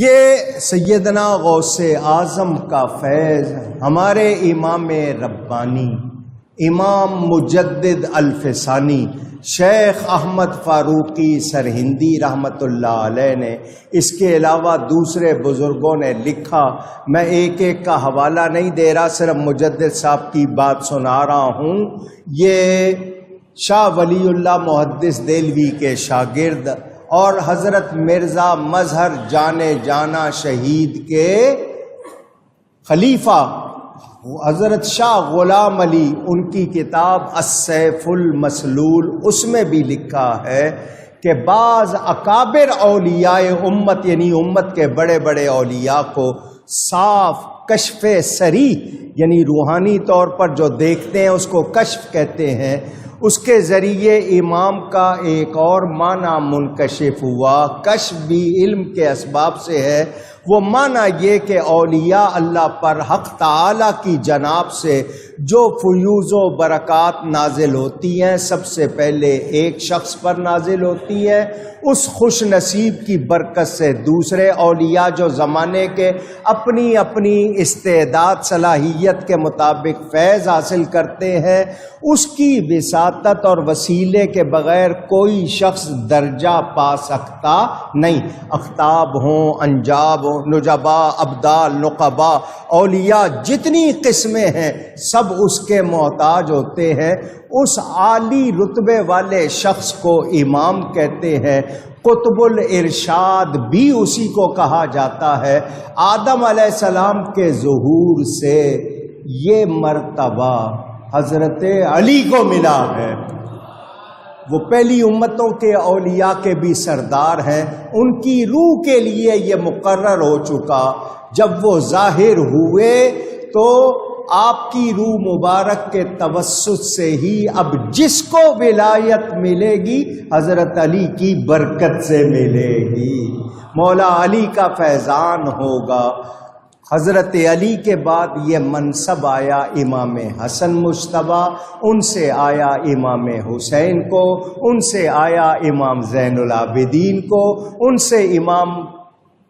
یہ سیدنا غوث اعظم کا فیض ہمارے امام ربانی امام مجدد الفسانی شیخ احمد فاروقی سرہندی رحمۃ اللہ علیہ نے، اس کے علاوہ دوسرے بزرگوں نے لکھا. میں ایک ایک کا حوالہ نہیں دے رہا، صرف مجدد صاحب کی بات سنا رہا ہوں. یہ شاہ ولی اللہ محدث دہلوی کے شاگرد اور حضرت مرزا مظہر جانے جانا شہید کے خلیفہ حضرت شاہ غلام علی، ان کی کتاب السیف المسلول، اس میں بھی لکھا ہے کہ بعض اکابر اولیاء امت، یعنی امت کے بڑے بڑے اولیاء کو صاف کشف سری، یعنی روحانی طور پر جو دیکھتے ہیں اس کو کشف کہتے ہیں، اس کے ذریعے امام کا ایک اور معنی منکشف ہوا. کشف بھی علم کے اسباب سے ہے. وہ معنی یہ کہ اولیاء اللہ پر حق تعالی کی جناب سے جو فیوز و برکات نازل ہوتی ہیں، سب سے پہلے ایک شخص پر نازل ہوتی ہے. اس خوش نصیب کی برکت سے دوسرے اولیاء جو زمانے کے اپنی اپنی استعداد صلاحیت کے مطابق فیض حاصل کرتے ہیں، اس کی وساطت اور وسیلے کے بغیر کوئی شخص درجہ پا سکتا نہیں. اقطاب ہوں، انجاب ہوں، نجبا، ابدال، نقبا، اولیاء جتنی قسمیں ہیں سب اس کے محتاج ہوتے ہیں. اس عالی رتبے والے شخص کو امام کہتے ہیں. قطب الارشاد بھی اسی کو کہا جاتا ہے. آدم علیہ السلام کے ظہور سے یہ مرتبہ حضرت علی کو ملا ہے. وہ پہلی امتوں کے اولیاء کے بھی سردار ہیں. ان کی روح کے لیے یہ مقرر ہو چکا. جب وہ ظاہر ہوئے تو آپ کی روح مبارک کے توسط سے ہی اب جس کو ولایت ملے گی حضرت علی کی برکت سے ملے گی. مولا علی کا فیضان ہوگا. حضرت علی کے بعد یہ منصب آیا امام حسن مجتبیٰ، ان سے آیا امام حسین کو، ان سے آیا امام زین العابدین کو، ان سے امام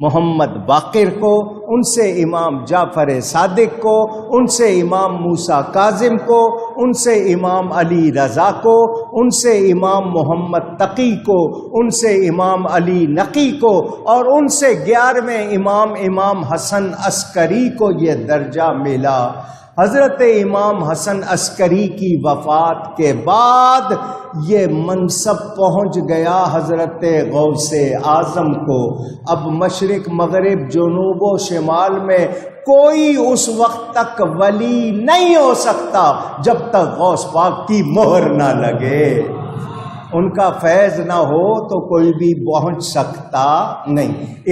محمد باقر کو، ان سے امام جعفر صادق کو، ان سے امام موسیٰ کاظم کو، ان سے امام علی رضا کو، ان سے امام محمد تقی کو، ان سے امام علی نقی کو، اور ان سے 11ویں امام حسن عسکری کو یہ درجہ ملا. حضرت امام حسن عسکری کی وفات کے بعد یہ منصب پہنچ گیا حضرت غوث اعظم کو. اب مشرق مغرب جنوب و شمال میں کوئی اس وقت تک ولی نہیں ہو سکتا جب تک غوث پاک کی مہر نہ لگے. ان کا فیض نہ ہو تو کوئی بھی پہنچ سکتا نہیں.